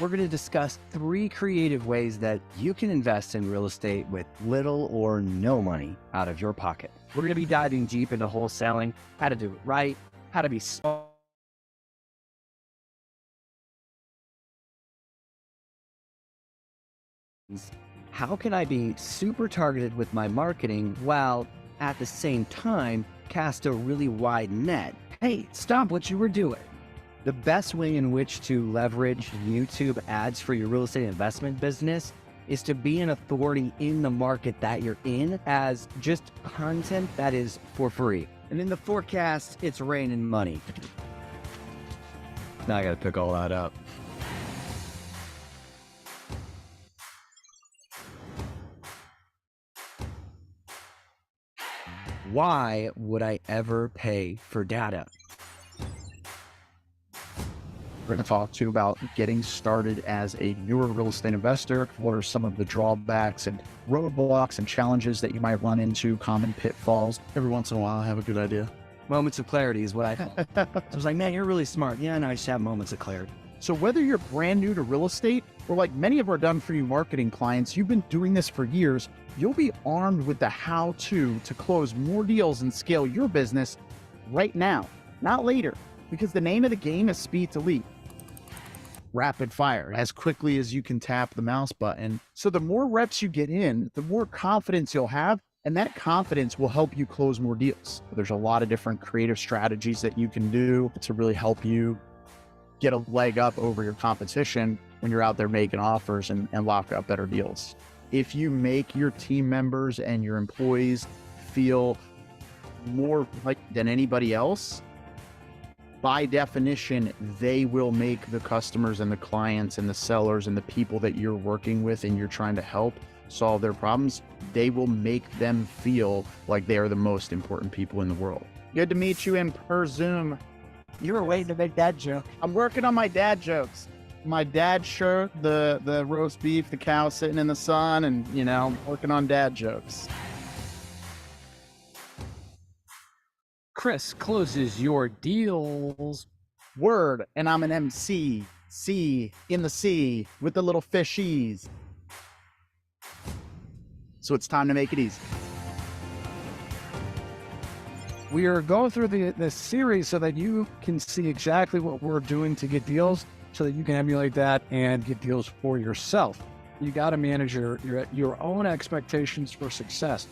we're going to discuss 3 creative ways that you can invest in real estate with little or no money out of your pocket. We're going to be diving deep into wholesaling, how to do it right, how to be smart. How can I be super targeted with my marketing while at the same time cast a really wide net? Hey, stop what you were doing. The best way in which to leverage YouTube ads for your real estate investment business is to be an authority in the market that you're in as just content that is for free. And in the forecast, it's raining money. Now I gotta pick all that up. Why would I ever pay for data? We're going to talk to you about getting started as a newer real estate investor. What are some of the drawbacks and roadblocks and challenges that you might run into, common pitfalls? Every once in a while, I have a good idea. Moments of clarity is what I call it. So I was like, man, you're really smart. Yeah, no, I just have moments of clarity. So whether you're brand new to real estate or like many of our done-for-you marketing clients, you've been doing this for years, you'll be armed with the how-to to close more deals and scale your business right now, not later, because the name of the game is speed to lead. Rapid fire, as quickly as you can tap the mouse button. So the more reps you get in, the more confidence you'll have, and that confidence will help you close more deals. There's a lot of different creative strategies that you can do to really help you get a leg up over your competition when you're out there making offers and lock up better deals. If you make your team members and your employees feel more like than anybody else, by definition, they will make the customers and the clients and the sellers and the people that you're working with and you're trying to help solve their problems, they will make them feel like they are the most important people in the world. Good to meet you in per Zoom. You were waiting to make that joke. I'm working on my dad jokes. My dad shirt, the roast beef, the cow sitting in the sun, and, you know, working on dad jokes. Chris closes your deals. Word, and I'm an MC. C in the sea with the little fishies. So it's time to make it easy. We are going through this series so that you can see exactly what we're doing to get deals so that you can emulate that and get deals for yourself. You got to manage your own expectations for success.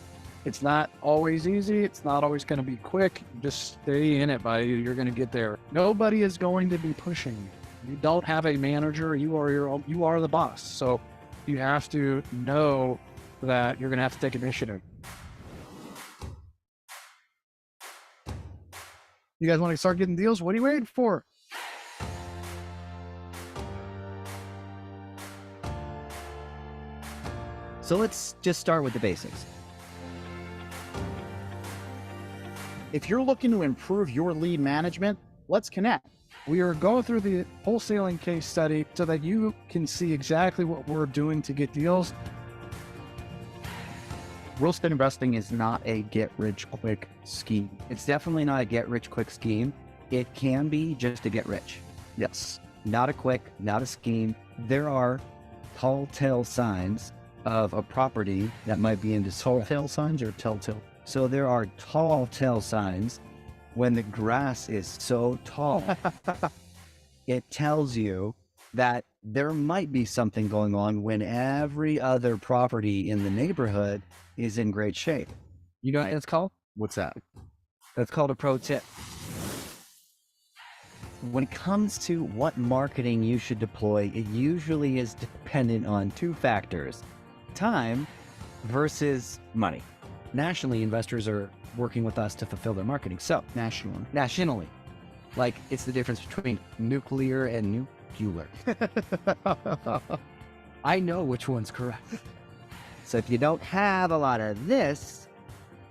It's not always easy. It's not always going to be quick. Just stay in it, buddy. You're going to get there. Nobody is going to be pushing you. You don't have a manager. You are the boss. So you have to know that you're going to have to take initiative. You guys want to start getting deals? What are you waiting for? So let's just start with the basics. If you're looking to improve your lead management, let's connect. We are going through the wholesaling case study so that you can see exactly what we're doing to get deals. Real estate investing is not a get-rich-quick scheme. It's definitely not a get-rich-quick scheme. It can be just to get rich. Yes. Not a quick, not a scheme. There are telltale signs of a property that might be in distress. Telltale signs or telltale? So there are tall tale signs when the grass is so tall. It tells you that there might be something going on when every other property in the neighborhood is in great shape. You know what it's called? What's that? That's called a pro tip. When it comes to what marketing you should deploy, it usually is dependent on 2 factors: time versus money. Nationally, investors are working with us to fulfill their marketing. So nationally, like it's the difference between nuclear and nuclear. I know which one's correct. So if you don't have a lot of this,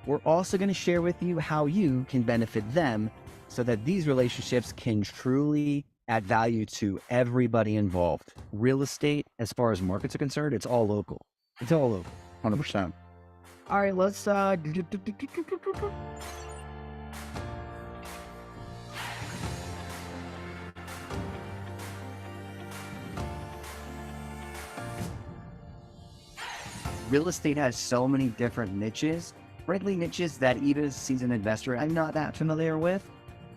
we're also going to share with you how you can benefit them so that these relationships can truly add value to everybody involved. Real estate, as far as markets are concerned, it's all local. It's all local. 100%. All right, let's Real estate has so many different niches, frankly, niches that even as a seasoned investor, I'm not that familiar with.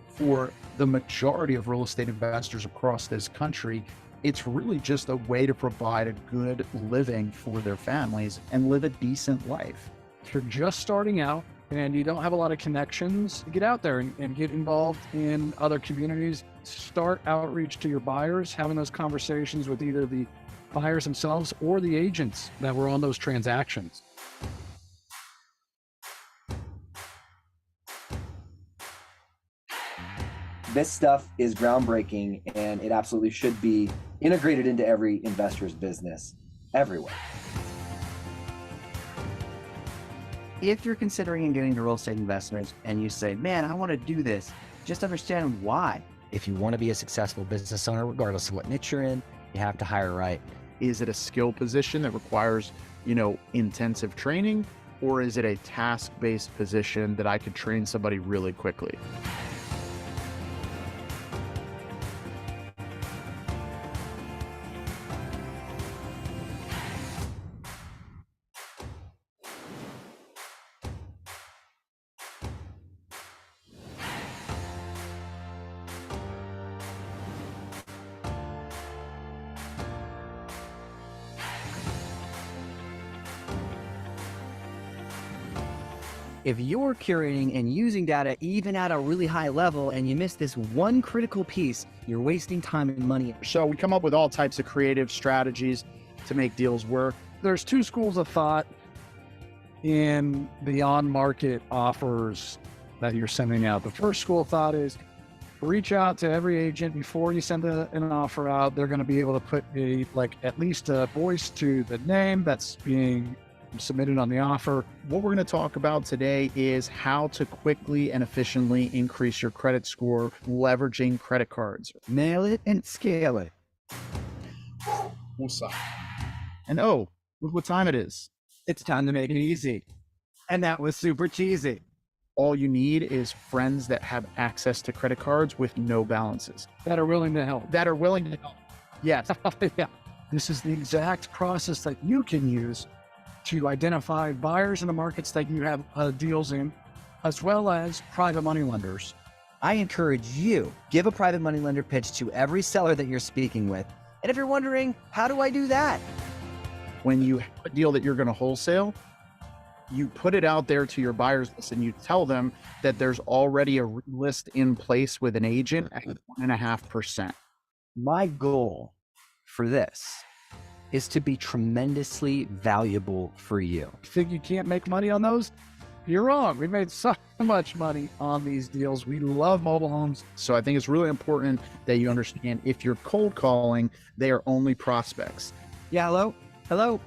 For the majority of real estate investors across this country, it's really just a way to provide a good living for their families and live a decent life. If you're just starting out and you don't have a lot of connections, get out there and get involved in other communities. Start outreach to your buyers, having those conversations with either the buyers themselves or the agents that were on those transactions. This stuff is groundbreaking, and it absolutely should be integrated into every investor's business everywhere. If you're considering getting into real estate investments and you say, man, I want to do this, just understand why. If you want to be a successful business owner, regardless of what niche you're in, you have to hire right. Is it a skill position that requires, intensive training, or is it a task-based position that I could train somebody really quickly? If you're curating and using data even at a really high level and you miss this one critical piece, you're wasting time and money. So we come up with all types of creative strategies to make deals work. There's two schools of thought in the on-market offers that you're sending out. The first school of thought is reach out to every agent before you send an offer out. They're going to be able to put at least a voice to the name that's being submitted on the offer. What we're going to talk about today is how to quickly and efficiently increase your credit score leveraging credit cards. Nail it and scale it. And look what time it is. It's time to make it easy. And that was super cheesy. All you need is friends that have access to credit cards with no balances. That are willing to help. Yes. Yeah. This is the exact process that you can use to identify buyers in the markets that you have deals in, as well as private money lenders. I encourage you, give a private money lender pitch to every seller that you're speaking with. And if you're wondering, how do I do that? When you have a deal that you're going to wholesale, you put it out there to your buyers list and you tell them that there's already a list in place with an agent at 1.5%. My goal for this is to be tremendously valuable for you. You think you can't make money on those? You're wrong. We made so much money on these deals. We love mobile homes. So I think it's really important that you understand if you're cold calling, they are only prospects. Yeah, hello.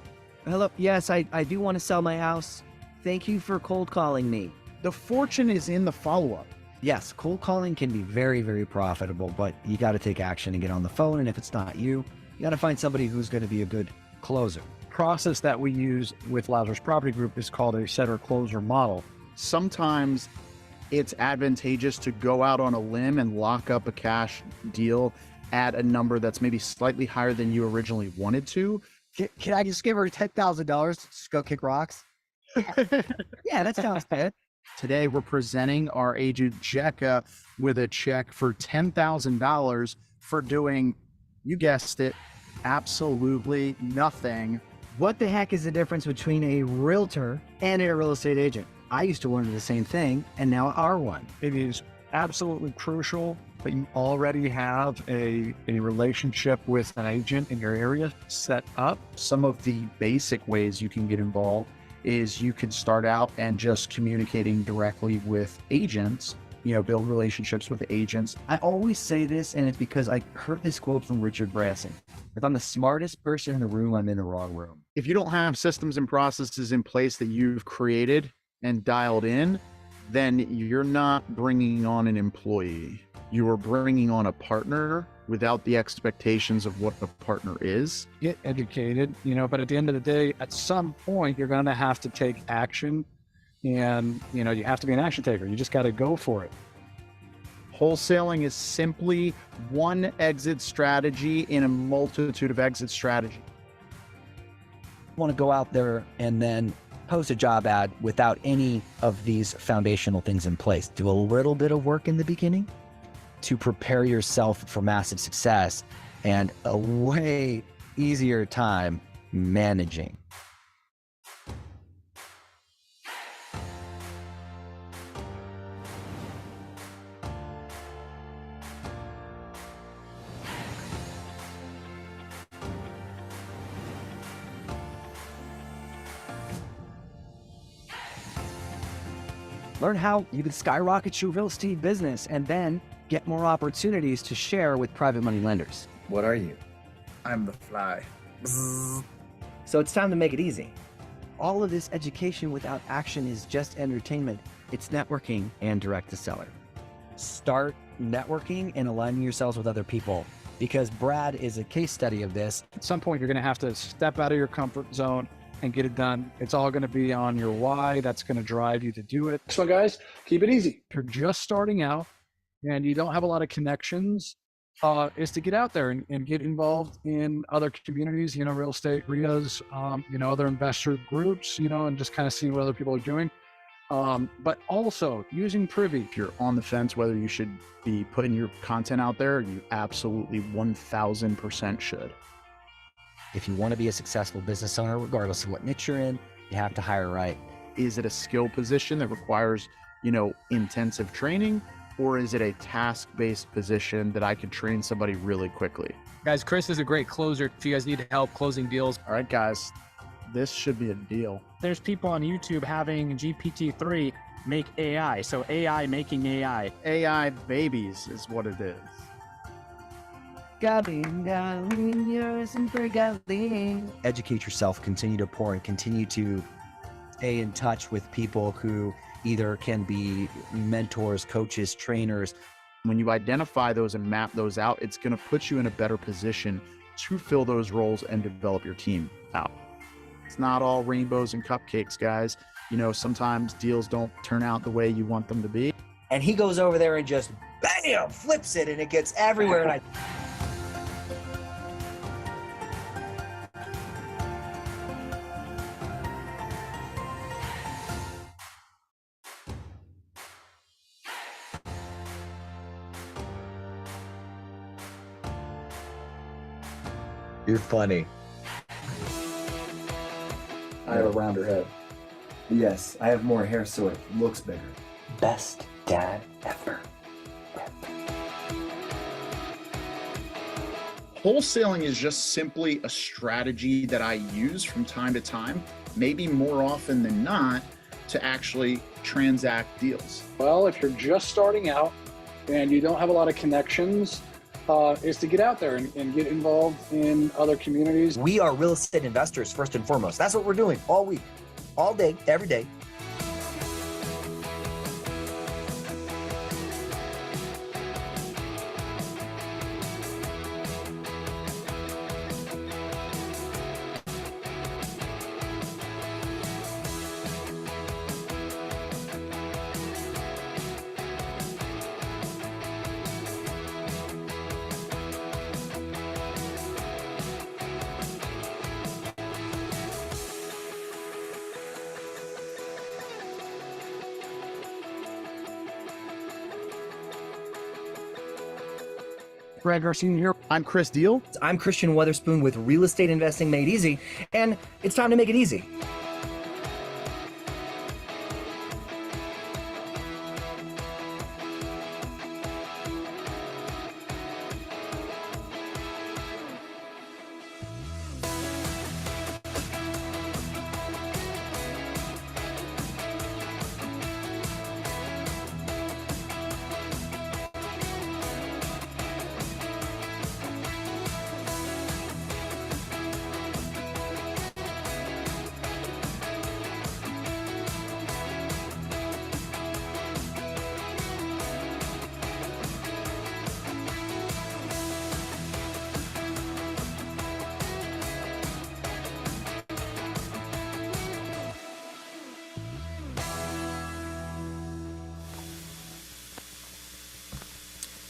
Yes, I do want to sell my house. Thank you for cold calling me. The fortune is in the follow-up. Yes, cold calling can be very, very profitable, but you got to take action and get on the phone. And if it's not you, you got to find somebody who's going to be a good closer. Process that we use with Lazarus Property Group is called a setter closer model. Sometimes it's advantageous to go out on a limb and lock up a cash deal at a number that's maybe slightly higher than you originally wanted to. Can I just give her $10,000 to just go kick rocks? Yeah, that sounds good. Today, we're presenting our agent Jekka with a check for $10,000 for doing, you guessed it, absolutely nothing. What the heck is the difference between a realtor and a real estate agent? I used to wonder the same thing, and now I are one. It is absolutely crucial that you already have a relationship with an agent in your area set up. Some of the basic ways you can get involved is you can start out and just communicating directly with agents, build relationships with agents. I always say this, and it's because I heard this quote from Richard Branson. If I'm the smartest person in the room, I'm in the wrong room. If you don't have systems and processes in place that you've created and dialed in, then you're not bringing on an employee. You are bringing on a partner without the expectations of what a partner is. Get educated, but at the end of the day, at some point, you're going to have to take action. And, you have to be an action taker. You just got to go for it. Wholesaling is simply one exit strategy in a multitude of exit strategies. want to go out there and then post a job ad without any of these foundational things in place. Do a little bit of work in the beginning to prepare yourself for massive success and a way easier time managing. Learn how you can skyrocket your real estate business and then get more opportunities to share with private money lenders. What are you? I'm the fly. Bzzz. So it's time to make it easy. All of this education without action is just entertainment. It's networking and direct to seller. Start networking and aligning yourselves with other people, because Brad is a case study of this. At some point, you're going to have to step out of your comfort zone and get it done. It's all going to be on your why. That's going to drive you to do it. So guys, keep it easy. If you're just starting out and you don't have a lot of connections, is to get out there and get involved in other communities, real estate RIAs, other investor groups, and just kind of see what other people are doing. But also using Privy. If you're on the fence whether you should be putting your content out there, you absolutely 1000% should. If you want to be a successful business owner, regardless of what niche you're in, you have to hire right. Is it a skill position that requires, intensive training? Or is it a task-based position that I could train somebody really quickly? Guys, Chris is a great closer if you guys need help closing deals. All right, guys, this should be a deal. There's people on YouTube having GPT-3 make AI. So AI making AI. AI babies is what it is. Educate yourself, continue to pour, and continue to stay in touch with people who either can be mentors, coaches, trainers. When you identify those and map those out, it's going to put you in a better position to fill those roles and develop your team out. It's not all rainbows and cupcakes, guys. Sometimes deals don't turn out the way you want them to be. And he goes over there and just bam, flips it, and it gets everywhere. And You're funny. I have a rounder head. Yes, I have more hair, so it looks bigger. best dad ever. Wholesaling is just simply a strategy that I use from time to time, maybe more often than not, to actually transact deals. Well, if you're just starting out and you don't have a lot of connections, is to get out there and get involved in other communities. We are real estate investors first and foremost. That's what we're doing all week, all day, every day. Brad Garcia here. I'm Chris Deal. I'm Christian Weatherspoon with Real Estate Investing Made Easy, and it's time to make it easy.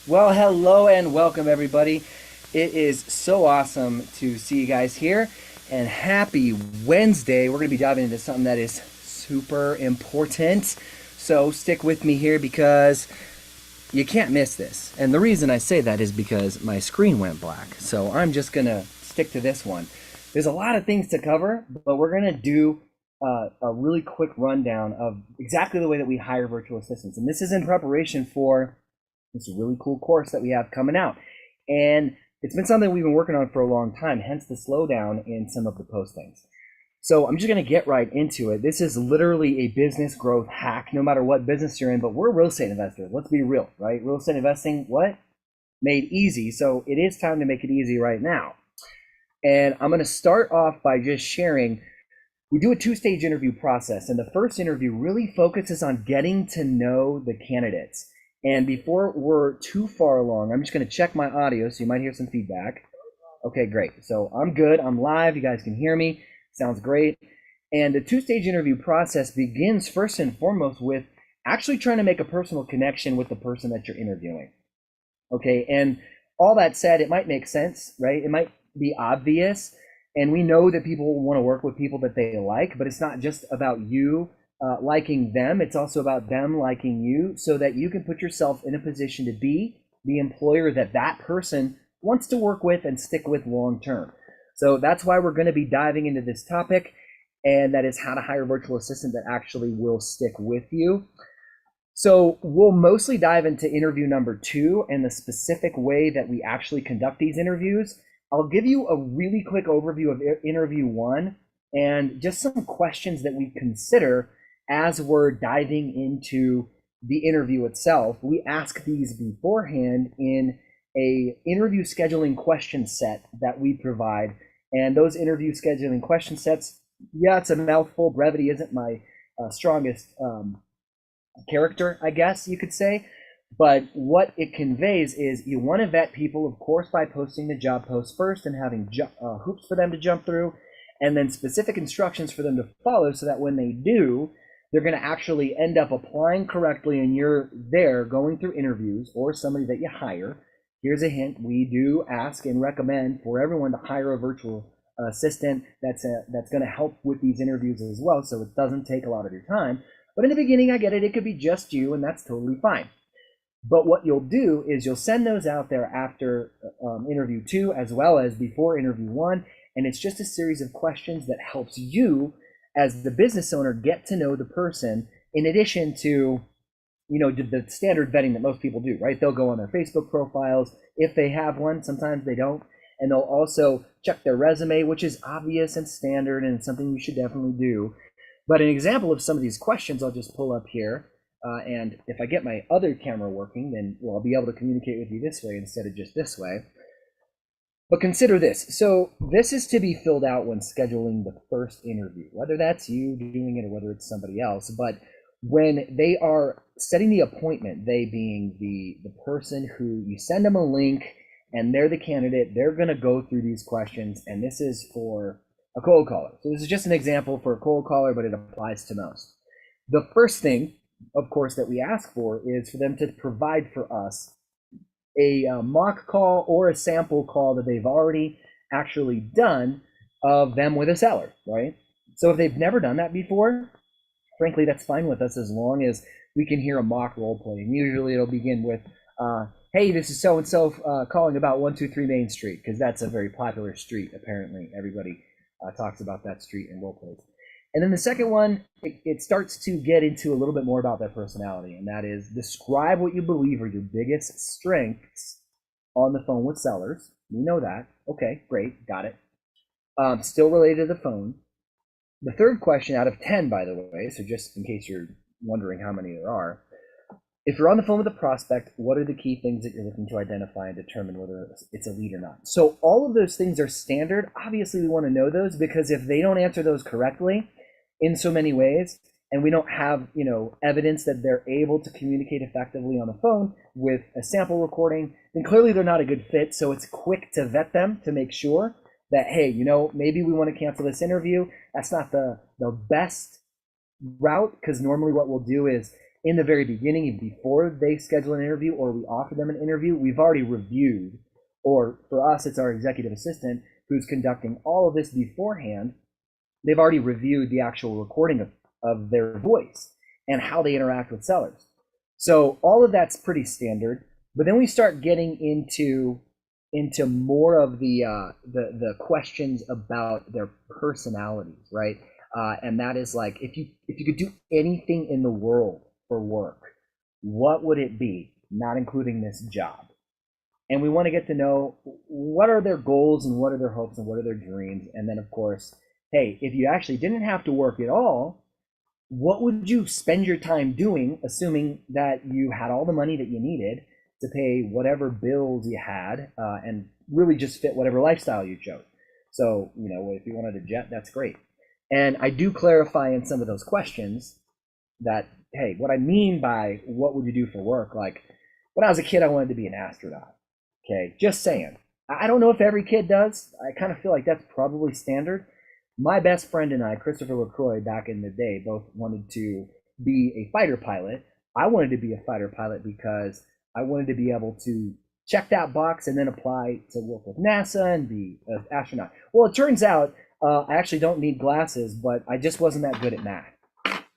Well, hello and welcome everybody. It is so awesome to see you guys here. and happy Wednesday. We're going to be diving into something that is super important. So stick with me here because you can't miss this. And the reason I say that is because my screen went black. So I'm just going to stick to this one. There's a lot of things to cover, but we're going to do a really quick rundown of exactly the way that we hire virtual assistants. And this is in preparation for this really cool course that we have coming out. And it's been something we've been working on for a long time, hence the slowdown in some of the postings. So I'm just going to get right into it. This is literally a business growth hack, no matter what business you're in, but we're real estate investors. Let's be real, right? Real estate investing, what? Made easy. So it is time to make it easy right now. And I'm going to start off by just sharing, we do a two-stage interview process. And the first interview really focuses on getting to know the candidates. And before we're too far along, I'm just going to check my audio, so you might hear some feedback. Okay, great. So I'm good. I'm live. You guys can hear me. Sounds great. And the two-stage interview process begins first and foremost with actually trying to make a personal connection with the person that you're interviewing. Okay, and all that said, it might make sense, right? It might be obvious. And we know that people want to work with people that they like, but it's not just about you liking them. It's also about them liking you, so that you can put yourself in a position to be the employer that that person wants to work with and stick with long term. So that's why we're going to be diving into this topic, and that is how to hire a virtual assistant that actually will stick with you. So we'll mostly dive into interview number 2 and the specific way that we actually conduct these interviews. I'll give you a really quick overview of interview 1 and just some questions that we consider as we're diving into the interview itself. We ask these beforehand in a interview scheduling question set that we provide. And those interview scheduling question sets, yeah, it's a mouthful. Brevity isn't my strongest character, I guess you could say. But what it conveys is you want to vet people, of course, by posting the job post first and having hoops for them to jump through, and then specific instructions for them to follow so that when they do, they're going to actually end up applying correctly, and you're there going through interviews or somebody that you hire. Here's a hint. We do ask and recommend for everyone to hire a virtual assistant that's going to help with these interviews as well, so it doesn't take a lot of your time. But in the beginning, I get it. It could be just you, and that's totally fine. But what you'll do is you'll send those out there after interview 2 as well as before interview 1. And it's just a series of questions that helps you as the business owner get to know the person, in addition to, you know, the standard vetting that most people do, right? They'll go on their Facebook profiles if they have one. Sometimes they don't. And they'll also check their resume, which is obvious and standard and something you should definitely do. But an example of some of these questions I'll just pull up here. And if I get my other camera working, then I'll be able to communicate with you this way instead of just this way. But consider this. So this is to be filled out when scheduling the first interview, whether that's you doing it or whether it's somebody else. But when they are setting the appointment, they being the person who you send them a link and they're the candidate, they're going to go through these questions. And this is for a cold caller. So this is just an example for a cold caller, but it applies to most. The first thing, of course, that we ask for is for them to provide for us a mock call or a sample call that they've already actually done of them with a seller, right? So if they've never done that before, frankly, that's fine with us as long as we can hear a mock role play. And usually it'll begin with, hey, this is so-and-so calling about 123 Main Street, because that's a very popular street, apparently. Everybody talks about that street in role plays. And then the second one, it starts to get into a little bit more about their personality, and that is describe what you believe are your biggest strengths on the phone with sellers. We know that. Okay, great, got it. Still related to the phone. The third question out of 10, by the way, so just in case you're wondering how many there are, if you're on the phone with a prospect, what are the key things that you're looking to identify and determine whether it's a lead or not? So all of those things are standard. Obviously, we want to know those, because if they don't answer those correctly in so many ways, and we don't have, you know, evidence that they're able to communicate effectively on the phone with a sample recording, then clearly they're not a good fit. So it's quick to vet them to make sure that, hey, you know, maybe we want to cancel this interview. That's not the best route, because normally what we'll do is in the very beginning, before they schedule an interview or we offer them an interview, we've already reviewed, or for us, it's our executive assistant, who's conducting all of this beforehand, they've already reviewed the actual recording of their voice and how they interact with sellers. So all of that's pretty standard. But then we start getting into more of the questions about their personalities, right? And that is like, if you could do anything in the world for work, what would it be? Not including this job. And we want to get to know what are their goals and what are their hopes and what are their dreams. And then, of course, hey, if you actually didn't have to work at all, what would you spend your time doing, assuming that you had all the money that you needed to pay whatever bills you had and really just fit whatever lifestyle you chose? So, if you wanted a jet, that's great. And I do clarify in some of those questions that, hey, what I mean by what would you do for work, like when I was a kid, I wanted to be an astronaut. Okay, just saying. I don't know if every kid does. I kind of feel like that's probably standard. My best friend and I, Christopher LaCroix, back in the day, both wanted to be a fighter pilot. I wanted to be a fighter pilot because I wanted to be able to check that box and then apply to work with NASA and be an astronaut. Well, it turns out I actually don't need glasses, but I just wasn't that good at math.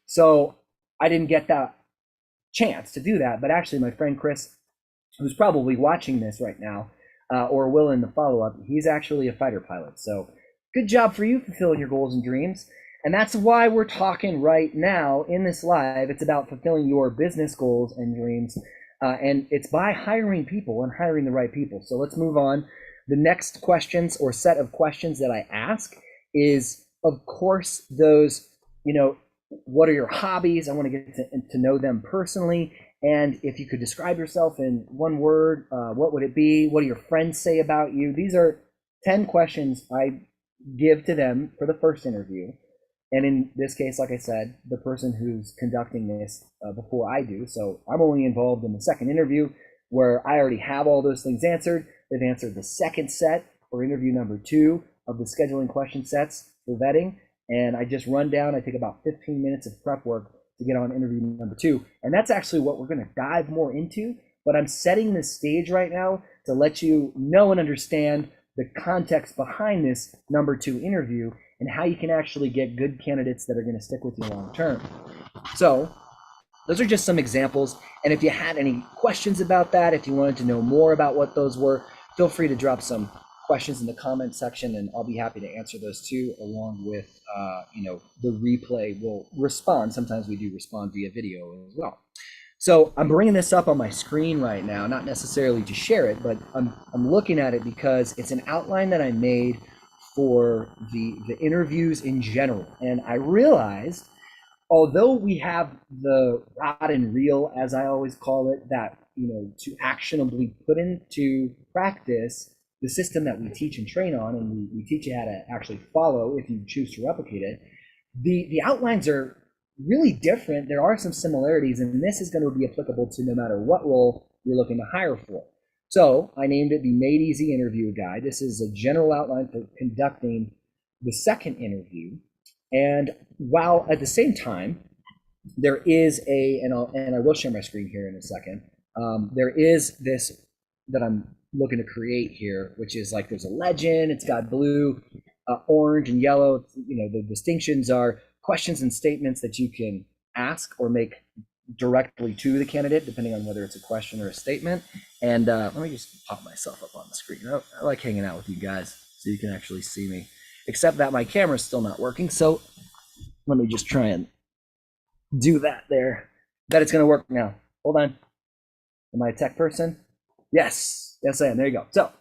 So I didn't get that chance to do that. But actually, my friend Chris, who's probably watching this right now, or will in the follow-up, he's actually a fighter pilot. So good job for you fulfilling your goals and dreams. And that's why we're talking right now in this live. It's about fulfilling your business goals and dreams. And it's by hiring people and hiring the right people. So let's move on. The next questions or set of questions that I ask is, of course, those, what are your hobbies? I want to get to know them personally. And if you could describe yourself in one word, what would it be? What do your friends say about you? These are 10 questions I give to them for the first interview. And in this case, like I said, the person who's conducting this before I do. So I'm only involved in the second interview where I already have all those things answered. They've answered the second set for interview number 2 of the scheduling question sets for vetting. And I just run down, I take about 15 minutes of prep work to get on interview number 2. And that's actually what we're going to dive more into. But I'm setting the stage right now to let you know and understand the context behind this number 2 interview and how you can actually get good candidates that are going to stick with you long term. So those are just some examples. And if you had any questions about that, if you wanted to know more about what those were, feel free to drop some questions in the comment section, and I'll be happy to answer those too, along with the replay will respond. Sometimes we do respond via video as well. So I'm bringing this up on my screen right now, not necessarily to share it, but I'm looking at it because it's an outline that I made for the interviews in general. And I realized, although we have the rod and reel, as I always call it, that to actionably put into practice the system that we teach and train on, and we teach you how to actually follow if you choose to replicate it, the outlines are really different. There are some similarities, and this is going to be applicable to no matter what role you're looking to hire for. So I named it the Made Easy Interview Guide. This is a general outline for conducting the second interview. And while at the same time, there is and I will share my screen here in a second, there is this that I'm looking to create here, which is like there's a legend, it's got blue, orange, and yellow. The distinctions are questions and statements that you can ask or make directly to the candidate, depending on whether it's a question or a statement. And let me just pop myself up on the screen. I like hanging out with you guys so you can actually see me, except that my camera's still not working. So let me just try and do that there. Bet it's going to work now. Hold on. Am I a tech person? Yes. Yes, I am. There you go. So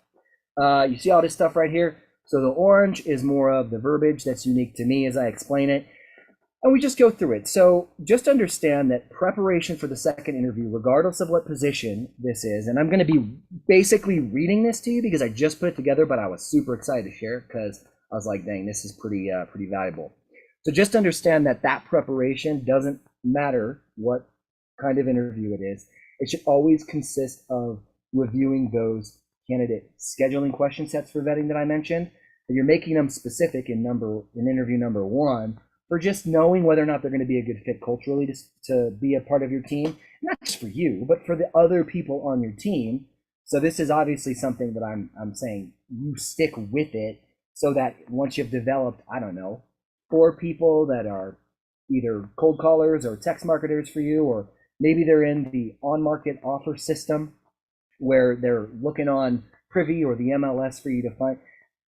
you see all this stuff right here? So the orange is more of the verbiage that's unique to me as I explain it. And we just go through it. So just understand that preparation for the second interview, regardless of what position this is, and I'm going to be basically reading this to you because I just put it together, but I was super excited to share it because I was like, dang, this is pretty valuable. So just understand that preparation doesn't matter what kind of interview it is. It should always consist of reviewing those candidate scheduling question sets for vetting that I mentioned. But you're making them specific in interview number 1 for just knowing whether or not they're going to be a good fit culturally to be a part of your team, not just for you, but for the other people on your team. So this is obviously something that I'm saying you stick with it so that once you've developed, I don't know, 4 people that are either cold callers or text marketers for you, or maybe they're in the on-market offer system where they're looking on Privy or the MLS for you to find,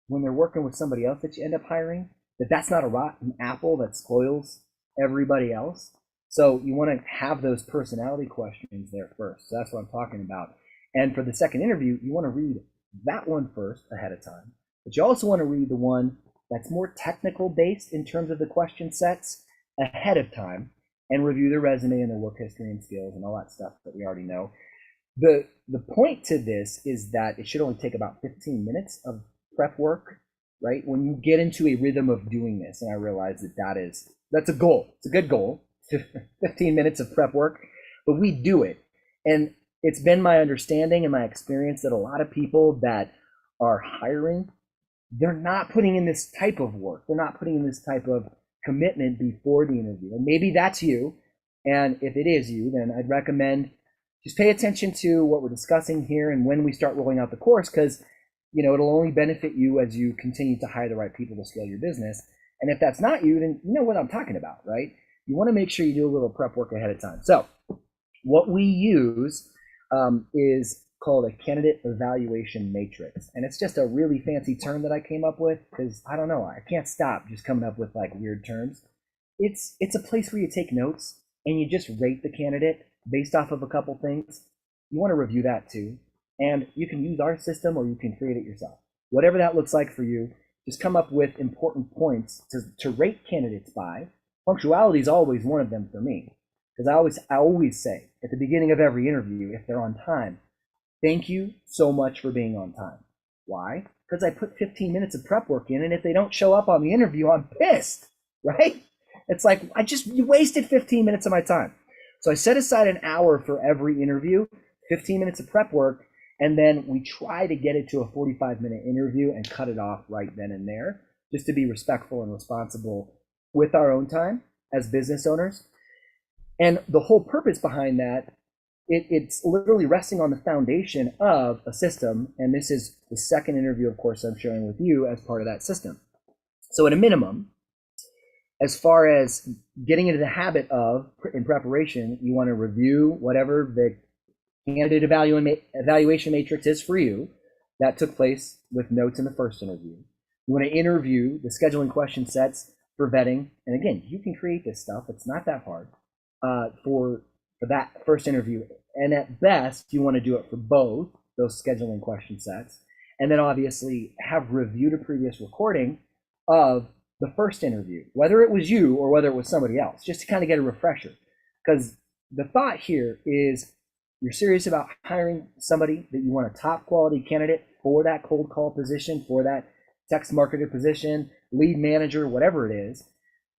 when they're working with somebody else that you end up hiring, that's not a rotten apple that spoils everybody else. So you want to have those personality questions there first. So that's what I'm talking about. And for the second interview, you want to read that one first ahead of time. But you also want to read the one that's more technical based in terms of the question sets ahead of time, and review their resume and their work history and skills and all that stuff that we already know. The point to this is that it should only take about 15 minutes of prep work, right? When you get into a rhythm of doing this, and I realize that's a goal. It's a good goal, 15 minutes of prep work, but we do it. And it's been my understanding and my experience that a lot of people that are hiring, they're not putting in this type of work. They're not putting in this type of commitment before the interview. And maybe that's you. And if it is you, then I'd recommend just pay attention to what we're discussing here and when we start rolling out the course, because it'll only benefit you as you continue to hire the right people to scale your business. And if that's not you, then you know what I'm talking about, right? You want to make sure you do a little prep work ahead of time. So what we use is called a candidate evaluation matrix. And it's just a really fancy term that I came up with because I don't know, I can't stop just coming up with like weird terms. It's a place where you take notes and you just rate the candidate based off of a couple things. You want to review that too. And you can use our system or you can create it yourself. Whatever that looks like for you, just come up with important points to rate candidates by. Punctuality is always one of them for me. Because I always say at the beginning of every interview, if they're on time, thank you so much for being on time. Why? Because I put 15 minutes of prep work in, and if they don't show up on the interview, I'm pissed, right? It's like, you wasted 15 minutes of my time. So I set aside an hour for every interview, 15 minutes of prep work, and then we try to get it to a 45-minute interview and cut it off right then and there, just to be respectful and responsible with our own time as business owners. And the whole purpose behind that, it's literally resting on the foundation of a system. And this is the second interview, of course, I'm sharing with you as part of that system. So at a minimum, as far as getting into the habit of, in preparation, you want to review whatever the candidate evaluation matrix is for you that took place with notes in the first interview. You want to interview the scheduling question sets for vetting. And again, you can create this stuff. It's not that hard for that first interview. And at best, you want to do it for both those scheduling question sets. And then obviously have reviewed a previous recording of the first interview, whether it was you or whether it was somebody else, just to kind of get a refresher. Because the thought here is you're serious about hiring somebody that you want a top quality candidate for that cold call position, for that text marketer position, lead manager, whatever it is.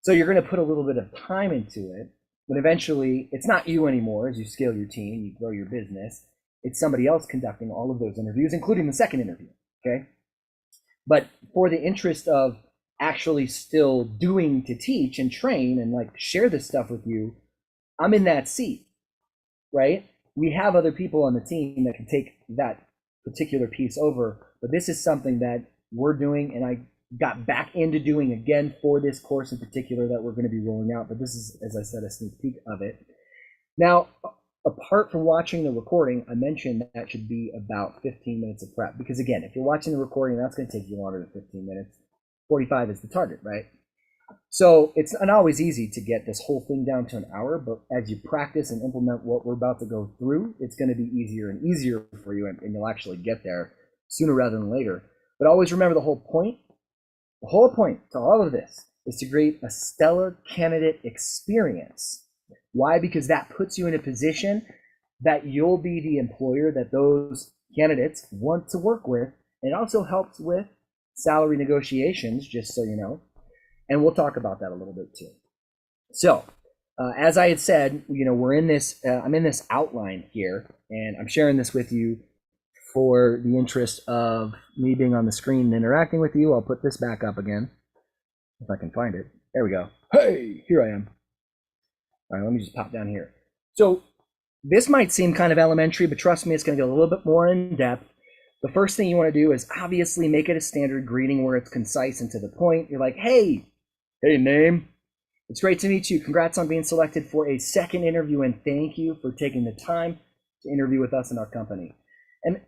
So you're going to put a little bit of time into it, but eventually it's not you anymore as you scale your team, you grow your business. It's somebody else conducting all of those interviews, including the second interview, okay? But for the interest of actually still doing to teach and train and like share this stuff with you, I'm in that seat, right? We have other people on the team that can take that particular piece over, but this is something that we're doing and I got back into doing again for this course in particular that we're going to be rolling out, but this is, as I said, a sneak peek of it. Now, apart from watching the recording, I mentioned that should be about 15 minutes of prep, because again, if you're watching the recording, that's going to take you longer than 15 minutes. 45 is the target, right? So it's not always easy to get this whole thing down to an hour, but as you practice and implement what we're about to go through, it's going to be easier and easier for you, and you'll actually get there sooner rather than later. But always remember the whole point. The whole point to all of this is to create a stellar candidate experience. Why? Because that puts you in a position that you'll be the employer that those candidates want to work with. And it also helps with salary negotiations, just so you know. And we'll talk about that a little bit too. So, as I had said, we're in this, I'm in this outline here, and I'm sharing this with you for the interest of me being on the screen and interacting with you. I'll put this back up again, if I can find it. There we go. Hey, here I am. All right, let me just pop down here. So this might seem kind of elementary, but trust me, it's going to get a little bit more in depth. the first thing you want to do is obviously make it a standard greeting where it's concise and to the point. You're like, hey, name. It's great to meet you. Congrats on being selected for a second interview, and thank you for taking the time to interview with us in our company. And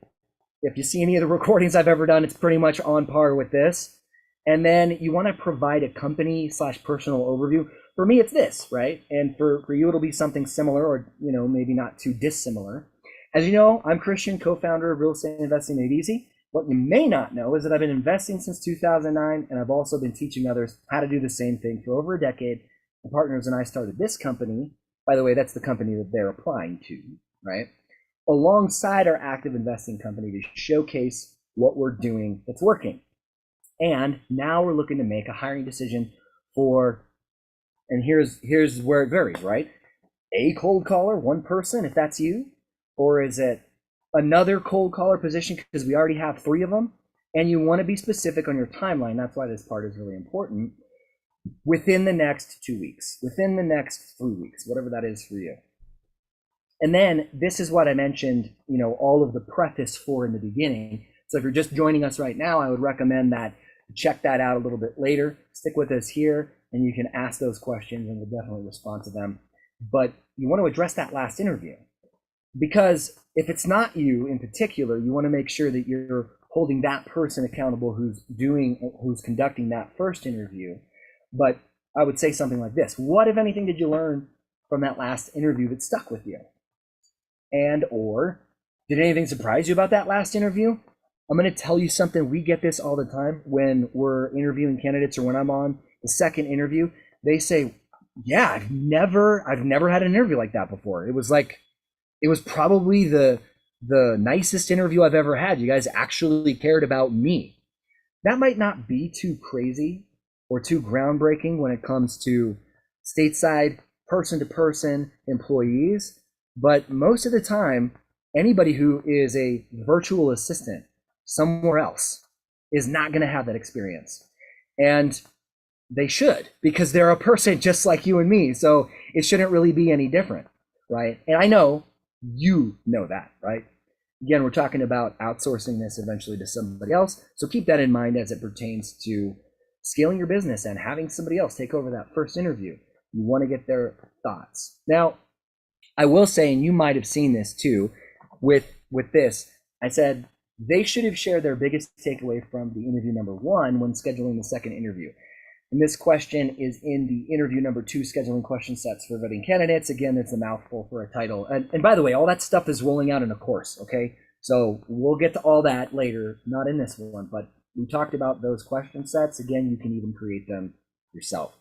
if you see any of the recordings I've ever done, it's pretty much on par with this. And then you want to provide a company/personal overview. For me, it's this, right? And for you, it'll be something similar, or maybe not too dissimilar. As you know, I'm Christian, co-founder of Real Estate Investing Made Easy. What you may not know is that I've been investing since 2009, and I've also been teaching others how to do the same thing for over a decade. My partners and I started this company. By the way, that's the company that they're applying to, right? Alongside our active investing company to showcase what we're doing that's working. And now we're looking to make a hiring decision for, and here's where it varies, right? A cold caller, one person, if that's you, or is it another cold caller position because we already have 3 of them? And you want to be specific on your timeline. That's why this part is really important. Within the next 2 weeks, within the next 3 weeks, whatever that is for you. And then this is what I mentioned, all of the preface for in the beginning. So if you're just joining us right now, I would recommend that you check that out a little bit later. Stick with us here, and you can ask those questions, and we'll definitely respond to them. But you want to address that last interview. Because if it's not you in particular, you want to make sure that you're holding that person accountable who's conducting that first interview. But I would say something like this: what, if anything, did you learn from that last interview that stuck with you? And or did anything surprise you about that last interview? I'm going to tell you something. We get this all the time when we're interviewing candidates, or when I'm on the second interview. They say, yeah, I've never had an interview like that before. It was probably the nicest interview I've ever had. You guys actually cared about me. That might not be too crazy or too groundbreaking when it comes to stateside, person-to-person employees, but most of the time, anybody who is a virtual assistant somewhere else is not going to have that experience. And they should, because they're a person just like you and me, so it shouldn't really be any different, right? And I know you know that, right? Again, we're talking about outsourcing this eventually to somebody else, so keep that in mind as it pertains to scaling your business and having somebody else take over that first interview. You want to get their thoughts. Now, I will say, and you might have seen this too, with this, I said they should have shared their biggest takeaway from the interview number 1 when scheduling the second interview. And this question is in the interview number 2 scheduling question sets for vetting candidates. Again, it's a mouthful for a title. And by the way, all that stuff is rolling out in a course, okay? So we'll get to all that later, not in this one, but we talked about those question sets. Again, you can even create them yourself.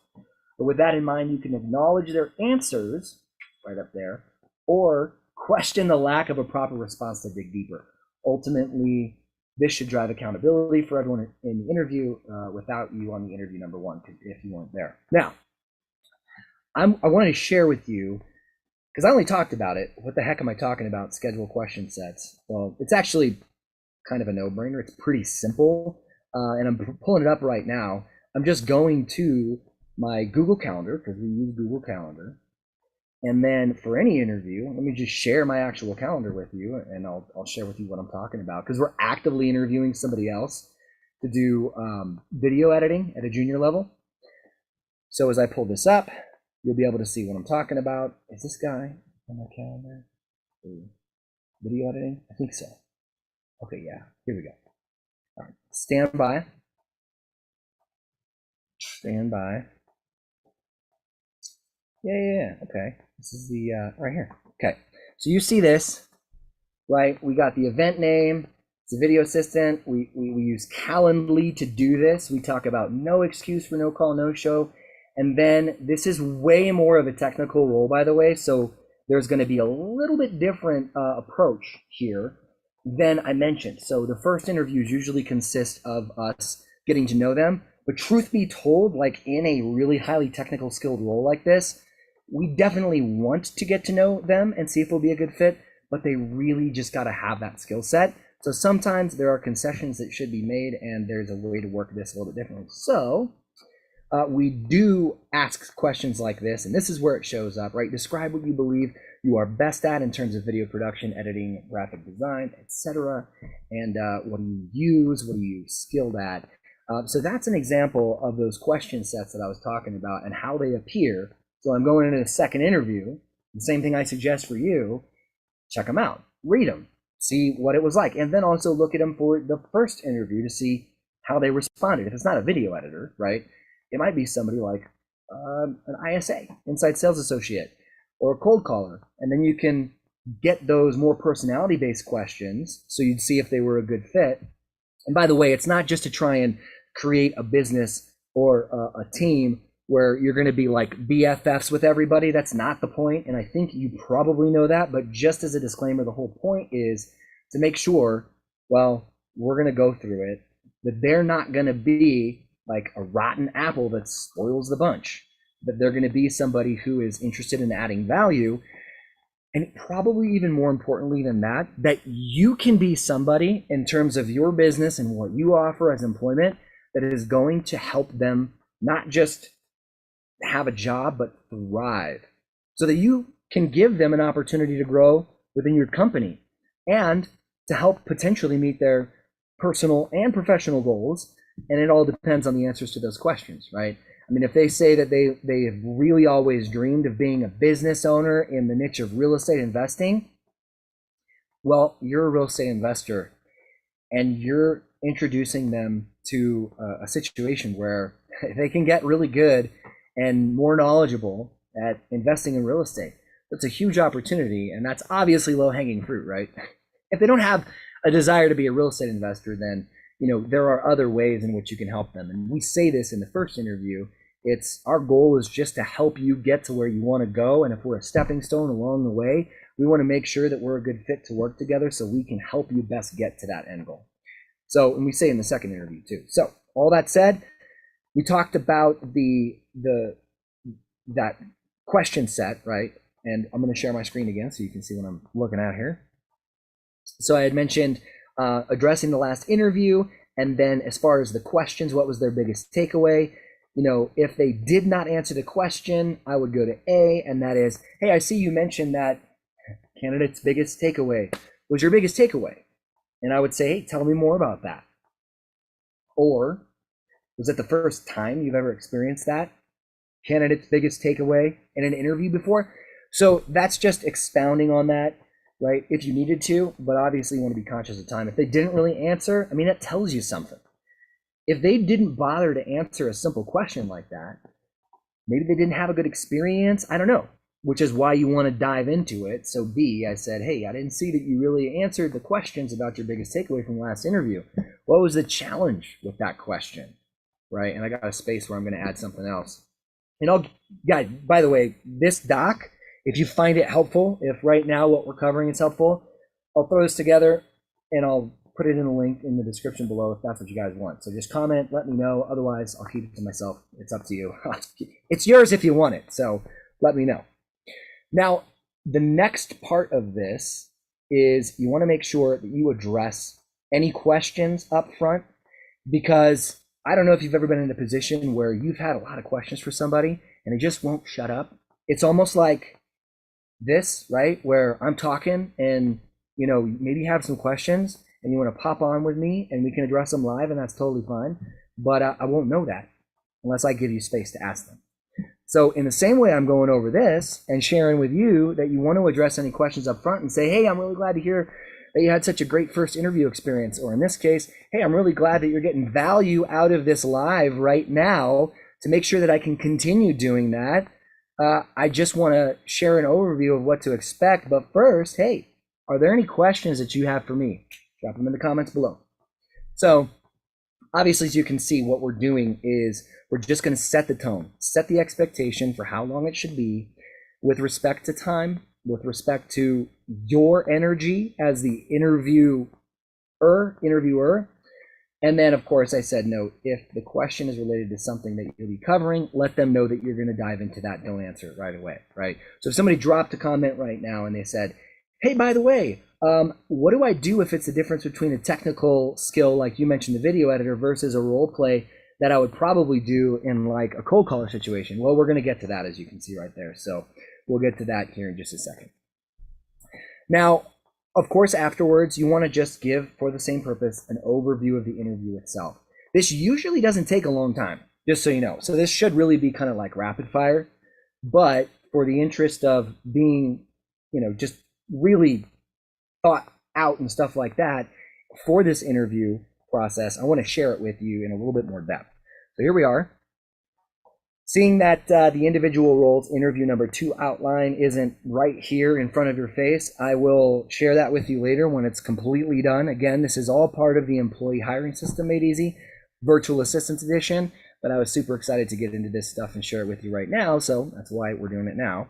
But with that in mind, you can acknowledge their answers right up there, or question the lack of a proper response to dig deeper. Ultimately, this should drive accountability for everyone in the interview without you on the interview number 1, if you weren't there. Now, I wanted to share with you, because I only talked about it. What the heck am I talking about? Schedule question sets. Well, it's actually kind of a no-brainer. It's pretty simple, and I'm pulling it up right now. I'm just going to my Google Calendar, because we use Google Calendar. And then for any interview, let me just share my actual calendar with you, and I'll share with you what I'm talking about, because we're actively interviewing somebody else to do video editing at a junior level. So as I pull this up, you'll be able to see what I'm talking about. Is this guy on my calendar? Video editing? I think so. Okay, yeah, here we go. All right, stand by. Stand by. Yeah, okay. This is the, right here. Okay, so you see this, right? We got the event name. It's a video assistant. We use Calendly to do this. We talk about no excuse for no call, no show. And then this is way more of a technical role, by the way. So there's going to be a little bit different approach here than I mentioned. So the first interviews usually consist of us getting to know them. But truth be told, like in a really highly technical skilled role like this, we definitely want to get to know them and see if it'll be a good fit, but they really just got to have that skill set. So sometimes there are concessions that should be made, and there's a way to work this a little bit differently. So we do ask questions like this, and this is where it shows up, right? Describe what you believe you are best at in terms of video production, editing, graphic design, etc. And what do you use? What are you skilled at? So that's an example of those question sets that I was talking about and how they appear. So I'm going into the second interview. The same thing I suggest for you. Check them out, read them, see what it was like, and then also look at them for the first interview to see how they responded. If it's not a video editor, right, it might be somebody like an ISA, inside sales associate, or a cold caller, and then you can get those more personality-based questions so you'd see if they were a good fit. And by the way, it's not just to try and create a business or a team where you're going to be like BFFs with everybody. That's not the point, and I think you probably know that, but just as a disclaimer, the whole point is to make sure, well, we're going to go through it, that they're not going to be like a rotten apple that spoils the bunch, that they're going to be somebody who is interested in adding value, and probably even more importantly than that, that you can be somebody in terms of your business and what you offer as employment that is going to help them not just have a job, but thrive, so that you can give them an opportunity to grow within your company and to help potentially meet their personal and professional goals. And it all depends on the answers to those questions, right? I mean, if they say that they have really always dreamed of being a business owner in the niche of real estate investing, well, you're a real estate investor and you're introducing them to a situation where they can get really good and more knowledgeable at investing in real estate. That's a huge opportunity, and that's obviously low-hanging fruit, right? If they don't have a desire to be a real estate investor, then there are other ways in which you can help them. And we say this in the first interview. It's our goal is just to help you get to where you want to go, and if we're a stepping stone along the way, we want to make sure that we're a good fit to work together so we can help you best get to that end goal. So, and we say in the second interview too. So, all that said, we talked about that question set, right? And I'm going to share my screen again so you can see what I'm looking at here. So I had mentioned addressing the last interview, and then as far as the questions, what was their biggest takeaway? If they did not answer the question, I would go to A, and that is, hey, I see you mentioned that candidate's biggest takeaway was your biggest takeaway. And I would say, hey, tell me more about that. Or, was it the first time you've ever experienced that candidate's biggest takeaway in an interview before? So that's just expounding on that, right? If you needed to, but obviously you want to be conscious of time. If they didn't really answer, I mean, that tells you something. If they didn't bother to answer a simple question like that, maybe they didn't have a good experience. I don't know, which is why you want to dive into it. So B, I said, hey, I didn't see that you really answered the questions about your biggest takeaway from the last interview. What was the challenge with that question, right? And I got a space where I'm going to add something else. And guys, by the way, this doc, if you find it helpful, if right now what we're covering is helpful, I'll throw this together and I'll put it in a link in the description below if that's what you guys want. So just comment, let me know. Otherwise, I'll keep it to myself. It's up to you. It's yours if you want it. So let me know. Now, the next part of this is you want to make sure that you address any questions up front, because I don't know if you've ever been in a position where you've had a lot of questions for somebody and they just won't shut up. It's almost like this, right? Where I'm talking and, maybe you have some questions and you want to pop on with me and we can address them live, and that's totally fine. But I won't know that unless I give you space to ask them. So in the same way, I'm going over this and sharing with you that you want to address any questions up front and say, hey, I'm really glad to hear that you had such a great first interview experience. Or in this case, hey, I'm really glad that you're getting value out of this live right now to make sure that I can continue doing that. I just want to share an overview of what to expect. But first, hey, are there any questions that you have for me? Drop them in the comments below. So obviously, as you can see, what we're doing is we're just going to set the tone, set the expectation for how long it should be with respect to time, with respect to your energy as the interviewer. And then, of course, I said, note, if the question is related to something that you'll be covering, let them know that you're going to dive into that. Don't answer it right away, right? So if somebody dropped a comment right now and they said, hey, by the way, what do I do if it's the difference between a technical skill, like you mentioned, the video editor, versus a role play that I would probably do in like a cold caller situation? Well, we're going to get to that, as you can see right there. So we'll get to that here in just a second. Now, of course, afterwards, you want to just give, for the same purpose, an overview of the interview itself. This usually doesn't take a long time, just so you know. So this should really be kind of like rapid fire, but for the interest of being, just really thought out and stuff like that, for this interview process, I want to share it with you in a little bit more depth. So here we are. Seeing that the individual roles interview number 2 outline isn't right here in front of your face, I will share that with you later when it's completely done. Again, this is all part of the Employee Hiring System Made Easy Virtual Assistants Edition, but I was super excited to get into this stuff and share it with you right now, so that's why we're doing it now.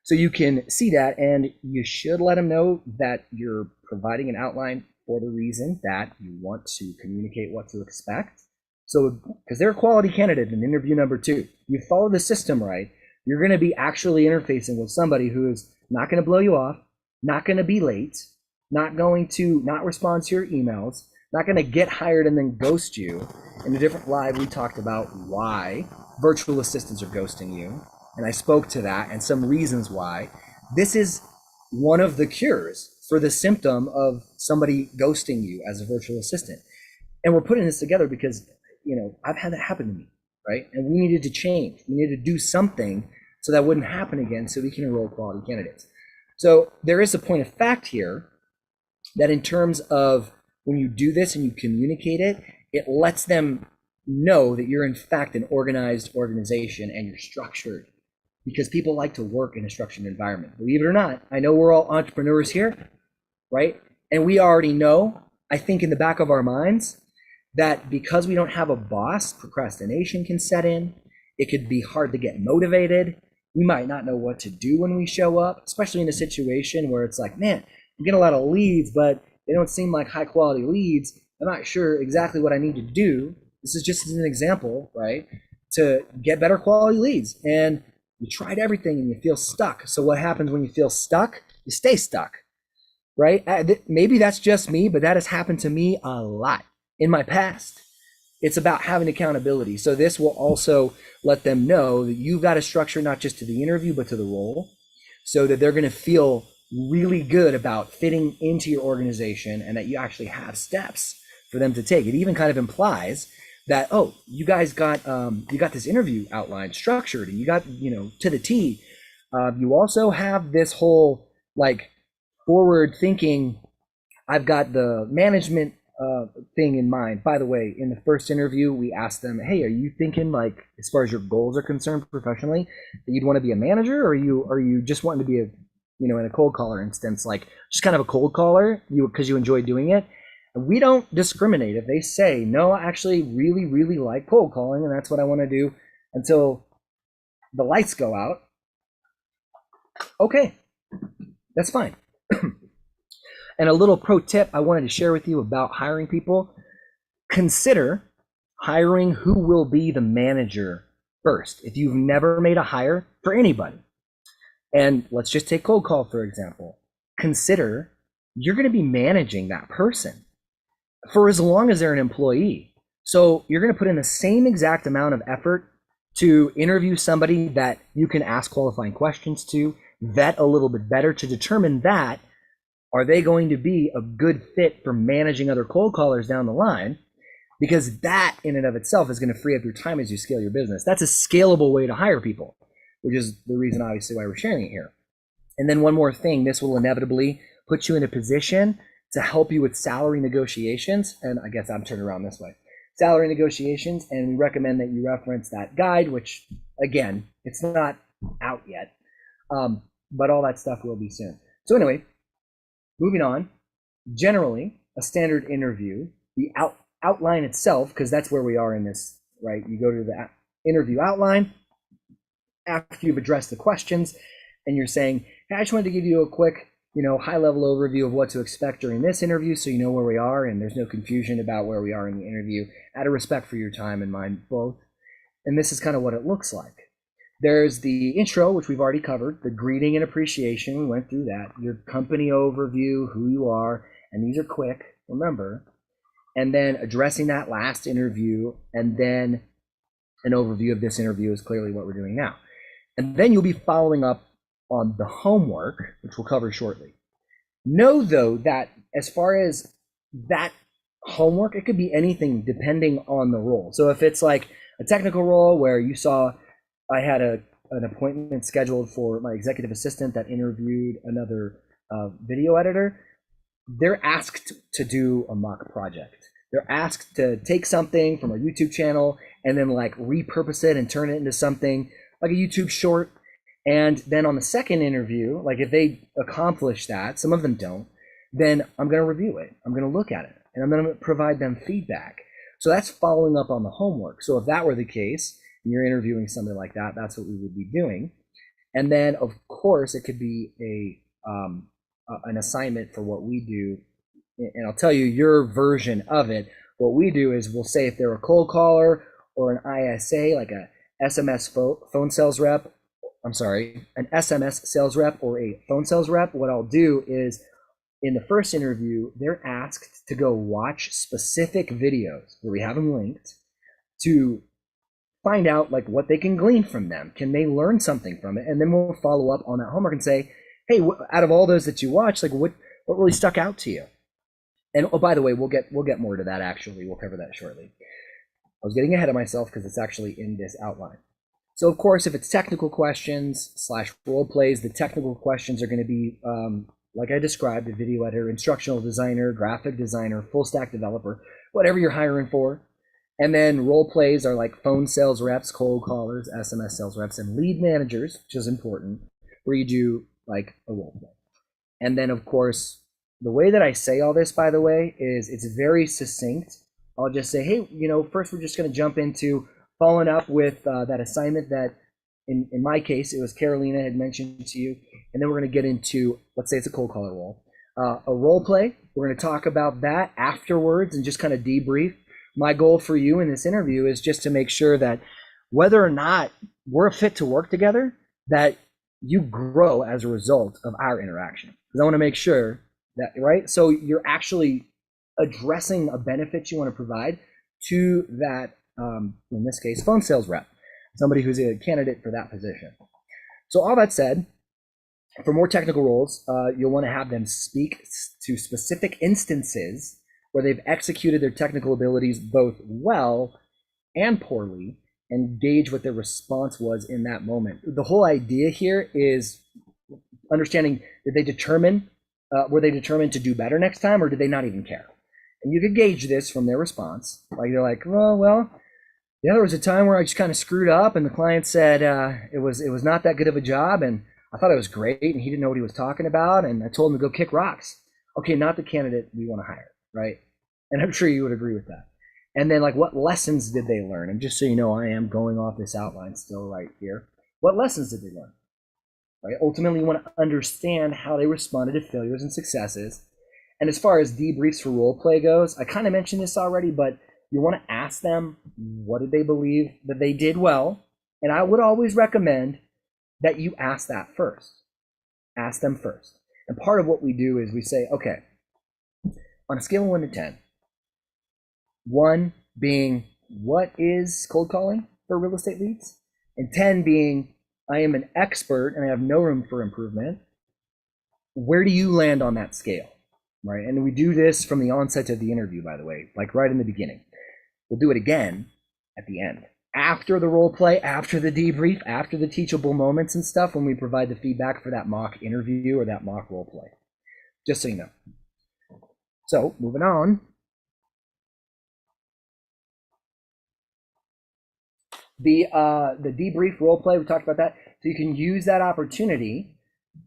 So you can see that, and you should let them know that you're providing an outline for the reason that you want to communicate what to expect. So, because they're a quality candidate in interview number 2, you follow the system right, you're going to be actually interfacing with somebody who is not going to blow you off, not going to be late, not going to not respond to your emails, not going to get hired and then ghost you. In a different live, we talked about why virtual assistants are ghosting you, and I spoke to that and some reasons why. This is one of the cures for the symptom of somebody ghosting you as a virtual assistant. And we're putting this together because I've had that happen to me, right? And we needed to change. We needed to do something so that wouldn't happen again so we can enroll quality candidates. So there is a point of fact here that in terms of when you do this and you communicate it, it lets them know that you're in fact an organized organization and you're structured, because people like to work in a structured environment. Believe it or not, I know we're all entrepreneurs here, right? And we already know, I think in the back of our minds, that because we don't have a boss, procrastination can set in. It could be hard to get motivated. We might not know what to do when we show up, especially in a situation where it's like, man, I'm getting a lot of leads, but they don't seem like high quality leads. I'm not sure exactly what I need to do. This is just an example, right? To get better quality leads. And you tried everything and you feel stuck. So what happens when you feel stuck? You stay stuck, right? Maybe that's just me, but that has happened to me a lot in my past. It's about having accountability. So this will also let them know that you've got a structure not just to the interview, but to the role, so that they're going to feel really good about fitting into your organization and that you actually have steps for them to take. It even kind of implies that, oh, you guys got this interview outline structured and you got, to the T. You also have this whole like forward thinking, I've got the management thing in mind. By the way, in the first interview, we asked them, hey, are you thinking, like, as far as your goals are concerned professionally, that you'd want to be a manager, or are you just wanting to be in a cold caller instance, like just kind of a cold caller, because you enjoy doing it? And we don't discriminate. If they say, no, I actually really, really like cold calling, and that's what I want to do until the lights go out, okay, that's fine. And a little pro tip I wanted to share with you about hiring people: consider hiring who will be the manager first. If you've never made a hire for anybody, and let's just take cold call, for example, consider you're going to be managing that person for as long as they're an employee. So you're going to put in the same exact amount of effort to interview somebody that you can ask qualifying questions to, vet a little bit better to determine that, are they going to be a good fit for managing other cold callers down the line? Because that in and of itself is going to free up your time as you scale your business. That's a scalable way to hire people, which is the reason obviously why we're sharing it here. And then one more thing, this will inevitably put you in a position to help you with salary negotiations. And I guess I'm turned around this way. Salary negotiations, and we recommend that you reference that guide, which again, it's not out yet, but all that stuff will be soon. So anyway, moving on, generally, a standard interview, the outline itself, because that's where we are in this, right? You go to the interview outline after you've addressed the questions, and you're saying, hey, I just wanted to give you a quick, high-level overview of what to expect during this interview so you know where we are and there's no confusion about where we are in the interview, out of respect for your time and mine both. And this is kind of what it looks like. There's the intro, which we've already covered, the greeting and appreciation. We went through that. Your company overview, who you are, and these are quick, remember. And then addressing that last interview, and then an overview of this interview is clearly what we're doing now. And then you'll be following up on the homework, which we'll cover shortly. Know though that as far as that homework, it could be anything depending on the role. So if it's like a technical role where you saw I had an appointment scheduled for my executive assistant that interviewed another video editor, they're asked to do a mock project. They're asked to take something from a YouTube channel and then like repurpose it and turn it into something like a YouTube short. And then on the second interview, like if they accomplish that, some of them don't, then I'm going to review it. I'm going to look at it and I'm going to provide them feedback. So that's following up on the homework. So if that were the case, and you're interviewing somebody like that, that's what we would be doing. And then of course it could be an assignment for what we do. And I'll tell you your version of it. What we do is we'll say if they're a cold caller or an ISA, like a SMS phone sales rep, an SMS sales rep or a phone sales rep, what I'll do is in the first interview, they're asked to go watch specific videos where we have them linked to find out like what they can glean from them. Can they learn something from it? And then we'll follow up on that homework and say, hey, out of all those that you watched, like what really stuck out to you? And oh, by the way, we'll get more to that actually. We'll cover that shortly. I was getting ahead of myself because it's actually in this outline. So of course, if it's technical questions / role plays, the technical questions are going to be, like I described, a video editor, instructional designer, graphic designer, full stack developer, whatever you're hiring for. And then role plays are like phone sales reps, cold callers, SMS sales reps, and lead managers, which is important, where you do like a role play. And then of course, the way that I say all this, by the way, is it's very succinct. I'll just say, hey, first we're just going to jump into following up with that assignment that, in my case, it was Carolina had mentioned to you. And then we're going to get into, let's say it's a cold caller role. A role play, we're going to talk about that afterwards and just kind of debrief. My goal for you in this interview is just to make sure that whether or not we're a fit to work together, that you grow as a result of our interaction. Because I want to make sure that, right? So you're actually addressing a benefit you want to provide to that, in this case, phone sales rep, somebody who's a candidate for that position. So all that said, for more technical roles, you'll want to have them speak to specific instances where they've executed their technical abilities both well and poorly, and gauge what their response was in that moment. The whole idea here is understanding, were they determined to do better next time, or did they not even care? And you could gauge this from their response. Like they're like, well, yeah, there was a time where I just kind of screwed up, and the client said it was not that good of a job, and I thought it was great, and he didn't know what he was talking about, and I told him to go kick rocks. Okay, not the candidate we want to hire, right? And I'm sure you would agree with that. And then like, what lessons did they learn? And just so you know, I am going off this outline still right here. What lessons did they learn? Right? Ultimately, you want to understand how they responded to failures and successes. And as far as debriefs for role play goes, I kind of mentioned this already, but you want to ask them, what did they believe that they did well? And I would always recommend that you ask that first. Ask them first. And part of what we do is we say, okay, on a scale of 1 to 10, 1 being, what is cold calling for real estate leads? And 10 being, I am an expert and I have no room for improvement. Where do you land on that scale? Right? And we do this from the onset of the interview, by the way, like right in the beginning. We'll do it again at the end. After the role play, after the debrief, after the teachable moments and stuff, when we provide the feedback for that mock interview or that mock role play. Just so you know. So, moving on. The debrief role play, we talked about that. So you can use that opportunity,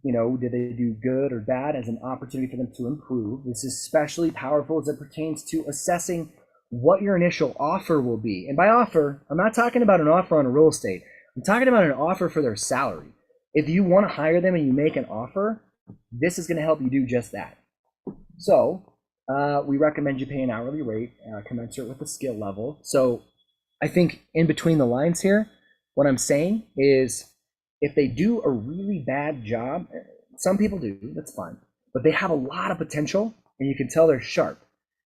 did they do good or bad, as an opportunity for them to improve. This is especially powerful as it pertains to assessing what your initial offer will be. And by offer, I'm not talking about an offer on a real estate. I'm talking about an offer for their salary. If you want to hire them and you make an offer, this is going to help you do just that. So we recommend you pay an hourly rate commensurate with the skill level. So I think in between the lines here, what I'm saying is if they do a really bad job, some people do, that's fine, but they have a lot of potential and you can tell they're sharp.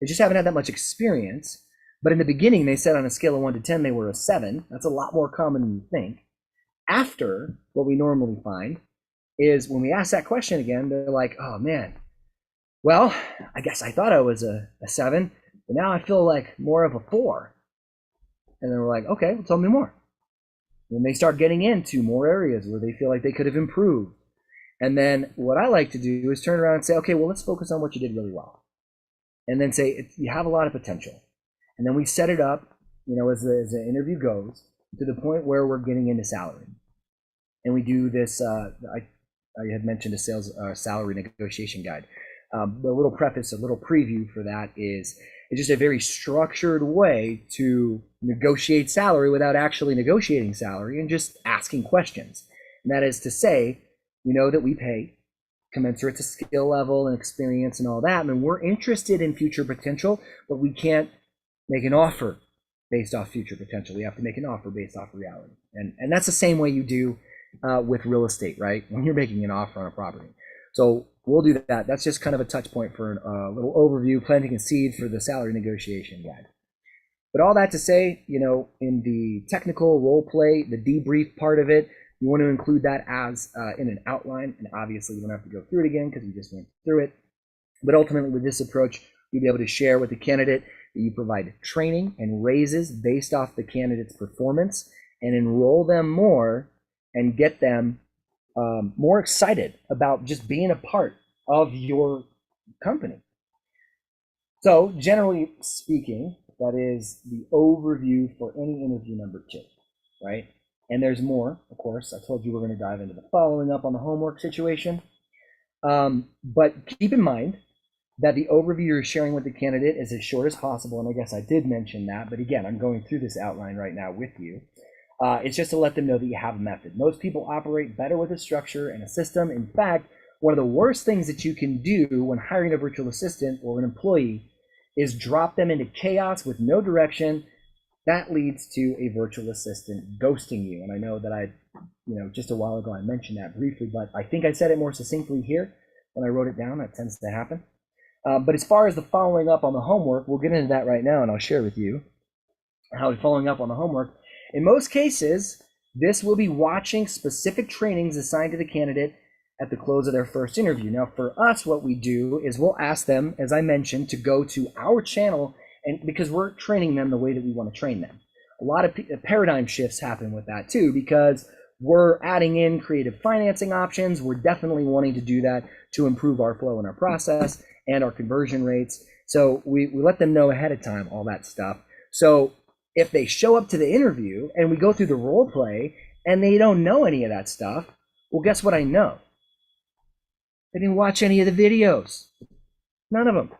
They just haven't had that much experience. But in the beginning, they said on a scale of 1 to 10, they were a 7. That's a lot more common than you think. After, what we normally find is when we ask that question again, they're like, oh man, well, I guess I thought I was a 7, but now I feel like more of a 4. And then we're like, okay, well, tell me more. And they start getting into more areas where they feel like they could have improved. And then what I like to do is turn around and say, okay, well, let's focus on what you did really well. And then say, you have a lot of potential. And then we set it up, as the interview goes, to the point where we're getting into salary. And we do this, I had mentioned a sales salary negotiation guide. The little preface, a little preview for that is it's just a very structured way to negotiate salary without actually negotiating salary and just asking questions. And that is to say, that we pay commensurate to skill level and experience and all that. And we're interested in future potential, but we can't make an offer based off future potential. We have to make an offer based off reality. And that's the same way you do with real estate, right? When you're making an offer on a property. So we'll do that. That's just kind of a touch point for a little overview, planting a seed for the salary negotiation guide. But all that to say, in the technical role play, the debrief part of it, you want to include that as in an outline. And obviously, we don't have to go through it again because we just went through it. But ultimately, with this approach, you'll be able to share with the candidate that you provide training and raises based off the candidate's performance and enroll them more and get them more excited about just being a part of your company. So generally speaking, that is the overview for any interview number 2, right? And there's more, of course. I told you we're going to dive into the following up on the homework situation. But keep in mind that the overview you're sharing with the candidate is as short as possible. And I guess I did mention that, but again, I'm going through this outline right now with you. It's just to let them know that you have a method. Most people operate better with a structure and a system. In fact, one of the worst things that you can do when hiring a virtual assistant or an employee is drop them into chaos with no direction. That leads to a virtual assistant ghosting you. And I know that just a while ago I mentioned that briefly, but I think I said it more succinctly here when I wrote it down. That tends to happen. But as far as the following up on the homework, we'll get into that right now, and I'll share with you how we're following up on the homework. In most cases, this will be watching specific trainings assigned to the candidate at the close of their first interview. Now, for us, what we do is we'll ask them, as I mentioned, to go to our channel, and because we're training them the way that we want to train them. A lot of paradigm shifts happen with that too, because we're adding in creative financing options. We're definitely wanting to do that to improve our flow and our process and our conversion rates. So we let them know ahead of time all that stuff. So if they show up to the interview and we go through the role play and they don't know any of that stuff, well, guess what I know? They didn't watch any of the videos. None of them.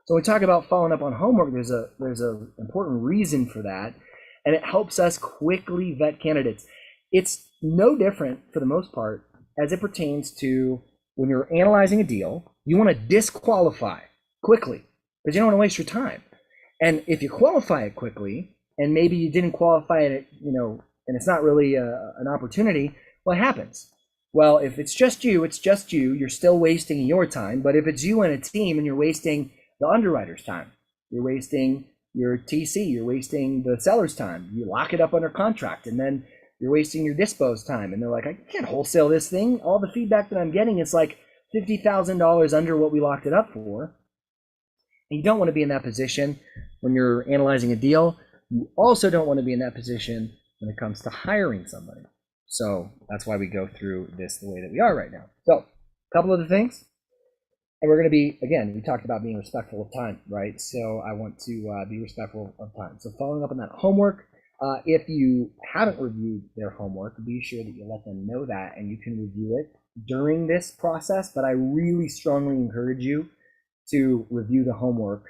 So when we talk about following up on homework, there's a important reason for that, and it helps us quickly vet candidates. It's no different for the most part as it pertains to when you're analyzing a deal. You want to disqualify quickly because you don't want to waste your time. And if you qualify it quickly, and maybe you didn't qualify it, and it's not really an opportunity, what happens? Well, if it's just you, you're still wasting your time. But if it's you and a team and you're wasting the underwriter's time, you're wasting your TC, you're wasting the seller's time, you lock it up under contract, and then you're wasting your dispo's time. And they're like, I can't wholesale this thing. All the feedback that I'm getting is like $50,000 under what we locked it up for. And you don't want to be in that position when you're analyzing a deal. You also don't want to be in that position when it comes to hiring somebody. So that's why we go through this the way that we are right now. So a couple of the things. And we're going to be, again, we talked about being respectful of time, right? So I want to be respectful of time. So following up on that homework, if you haven't reviewed their homework, be sure that you let them know that, and you can review it during this process. But I really strongly encourage you to review the homework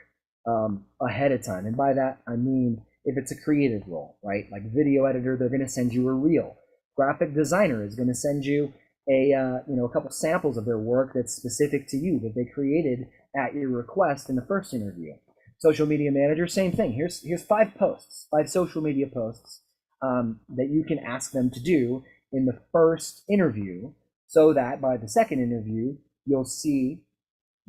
ahead of time. And by that, I mean, if it's a creative role, right? Like video editor, they're going to send you a reel. Graphic designer is going to send you a couple samples of their work that's specific to you that they created at your request in the first interview. Social media manager, same thing. Here's 5 social media posts that you can ask them to do in the first interview, so that by the second interview you'll see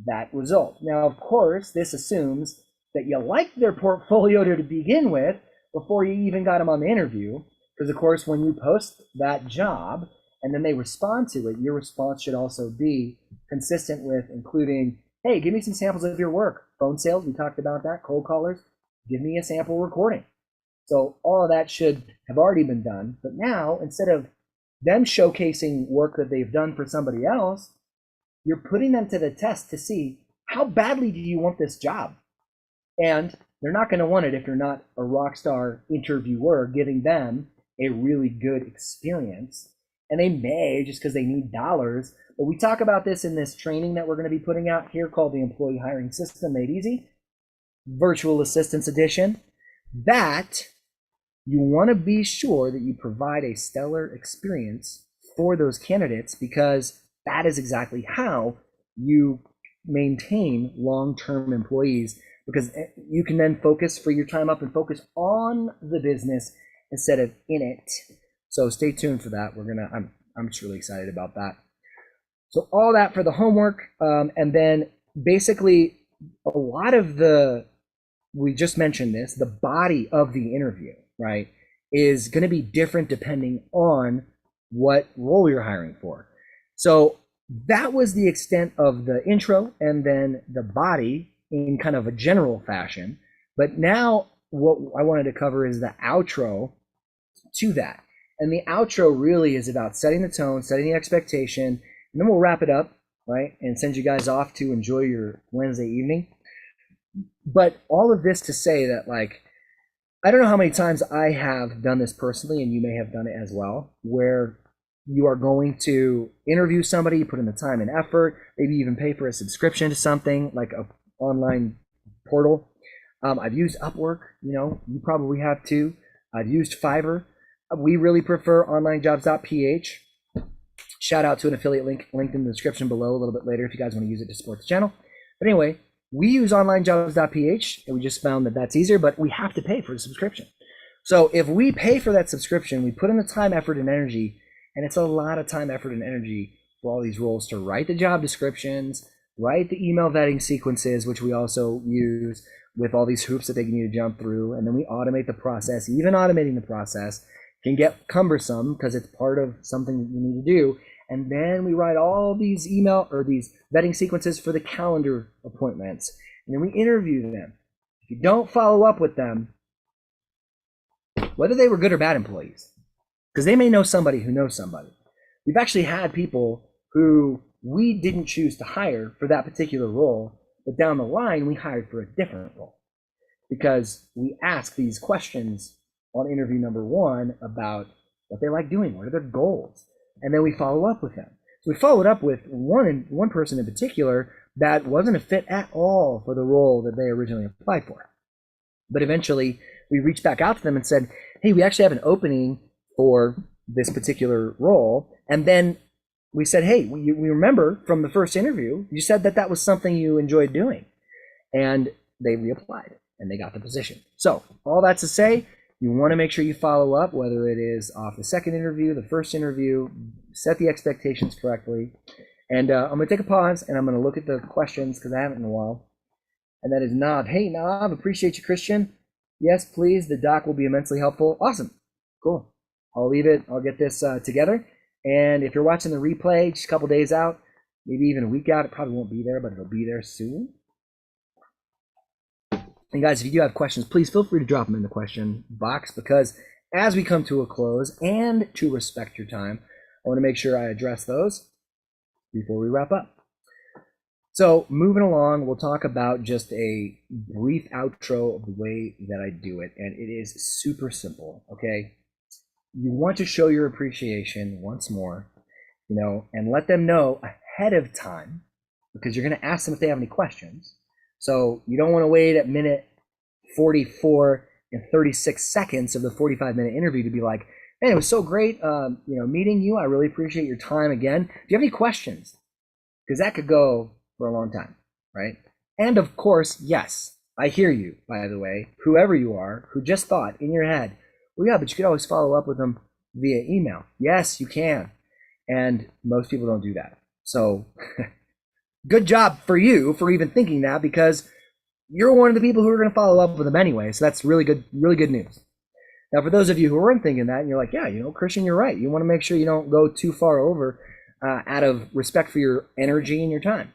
that result. Now, of course, this assumes that you like their portfolio to begin with before you even got them on the interview. Because, of course, when you post that job and then they respond to it, your response should also be consistent with including hey, give me some samples of your work. Phone sales, we talked about that. Cold callers, give me a sample recording. So all of that should have already been done. But now, instead of them showcasing work that they've done for somebody else, you're putting them to the test to see, how badly do you want this job? And they're not going to want it if you're not a rock star interviewer giving them a really good experience. And they may, just because they need dollars. But we talk about this in this training that we're going to be putting out here called the Employee Hiring System Made Easy, Virtual Assistants Edition, that you want to be sure that you provide a stellar experience for those candidates, because that is exactly how you maintain long-term employees, because you can then free your time up and focus on the business instead of in it. So stay tuned for that. I'm just really excited about that. So all that for the homework, and then basically a lot of we just mentioned this, the body of the interview, right, is going to be different depending on what role you're hiring for. So that was the extent of the intro and then the body in kind of a general fashion. But now what I wanted to cover is the outro to that. And the outro really is about setting the tone, setting the expectation, and then we'll wrap it up, right, and send you guys off to enjoy your Wednesday evening. But all of this to say that, like, I don't know how many times I have done this personally, and you may have done it as well, where you are going to interview somebody, put in the time and effort, maybe even pay for a subscription to something like a online portal. I've used Upwork, you probably have too. I've used Fiverr. We really prefer onlinejobs.ph. Shout out to an affiliate link linked in the description below a little bit later if you guys want to use it to support the channel. But anyway, we use onlinejobs.ph, and we just found that that's easier, but we have to pay for the subscription. So if we pay for that subscription, we put in the time, effort, and energy, and it's a lot of time, effort, and energy for all these roles to write the job descriptions, write the email vetting sequences, which we also use with all these hoops that they need to jump through, and then we automate the process. Even automating the process can get cumbersome because it's part of something that you need to do. And then we write all these email or these vetting sequences for the calendar appointments. And then we interview them. If you don't follow up with them, whether they were good or bad employees, because they may know somebody who knows somebody. We've actually had people who we didn't choose to hire for that particular role, but down the line we hired for a different role because we ask these questions on interview number 1 about what they like doing, what are their goals, and then we follow up with them. So we followed up with one person in particular that wasn't a fit at all for the role that they originally applied for. But eventually we reached back out to them and said, hey, we actually have an opening for this particular role. And then we said, hey, we remember from the first interview, you said that was something you enjoyed doing. And they reapplied and they got the position. So all that to say, you want to make sure you follow up, whether it is off the second interview, the first interview, set the expectations correctly. And I'm going to take a pause and I'm going to look at the questions because I haven't in a while. And that is Nav. Hey, Nav, appreciate you, Christian. Yes, please. The doc will be immensely helpful. Awesome. Cool. I'll leave it. I'll get this together. And if you're watching the replay, just a couple days out, maybe even a week out, it probably won't be there, but it'll be there soon. And guys, if you do have questions, please feel free to drop them in the question box, because as we come to a close and to respect your time, I want to make sure I address those before we wrap up. So moving along, we'll talk about just a brief outro of the way that I do it. And it is super simple, okay? You want to show your appreciation once more, and let them know ahead of time, because you're going to ask them if they have any questions. So you don't want to wait at minute 44 and 36 seconds of the 45-minute interview to be like, man, it was so great, meeting you. I really appreciate your time again. Do you have any questions? Because that could go for a long time, right? And of course, yes, I hear you, by the way, whoever you are, who just thought in your head, well, yeah, but you could always follow up with them via email. Yes, you can. And most people don't do that. So good job for you for even thinking that, because you're one of the people who are going to follow up with them anyway. So that's really good news. Now, for those of you who aren't thinking that, and you're like, yeah, Christian, you're right. You want to make sure you don't go too far over out of respect for your energy and your time.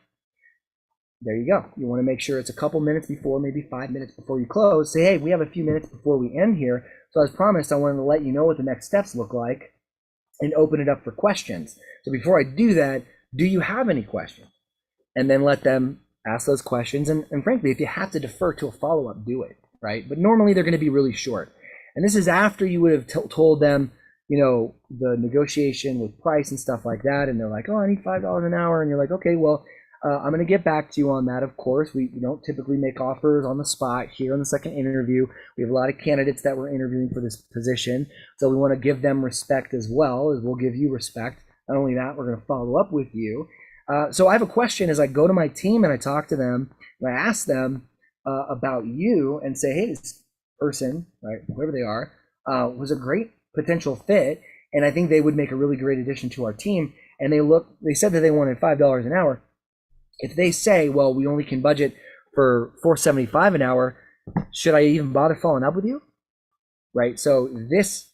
there you go. You want to make sure it's a couple minutes before, maybe 5 minutes before you close. Say, hey, we have a few minutes before we end here. So as promised, I wanted to let you know what the next steps look like and open it up for questions. So before I do that, do you have any questions? And then let them ask those questions. And frankly, if you have to defer to a follow-up, do it, right? But normally they're going to be really short. And this is after you would have told them, the negotiation with price and stuff like that. And they're like, oh, I need $5 an hour. And you're like, okay, well, I'm going to get back to you on that. Of course, we don't typically make offers on the spot here on the second interview. We have a lot of candidates that we're interviewing for this position. So we want to give them respect as well as we'll give you respect. Not only that, we're going to follow up with you. So I have a question as I go to my team and I talk to them and I ask them about you and say, hey, this person, right, whoever they are, was a great potential fit. And I think they would make a really great addition to our team. And they said that they wanted $5 an hour. If they say, well, we only can budget for $4.75 an hour, should I even bother following up with you? Right. So this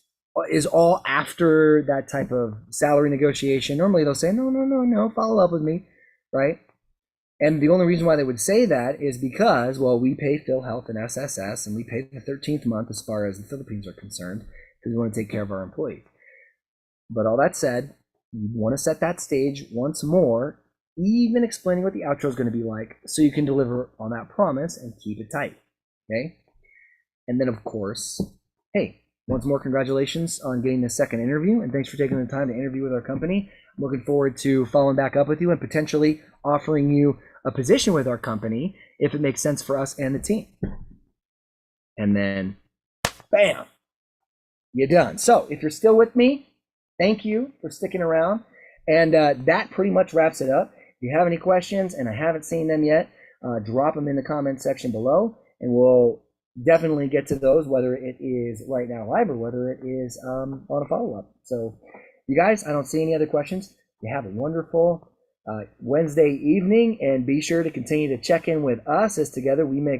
is all after that type of salary negotiation. Normally they'll say, no, follow up with me. Right. And the only reason why they would say that is because, well, we pay PhilHealth and SSS and we pay the 13th month as far as the Philippines are concerned because we want to take care of our employees. But all that said, you want to set that stage once more, even explaining what the outro is going to be like so you can deliver on that promise and keep it tight, okay? And then, of course, hey, once more, congratulations on getting the second interview, and thanks for taking the time to interview with our company. I'm looking forward to following back up with you and potentially offering you a position with our company if it makes sense for us and the team. And then, bam, you're done. So if you're still with me, thank you for sticking around. And that pretty much wraps it up. If you have any questions and I haven't seen them yet, drop them in the comment section below, and we'll definitely get to those, whether it is right now live or whether it is on a follow-up. So you guys, I don't see any other questions. You have a wonderful Wednesday evening, and be sure to continue to check in with us as together we make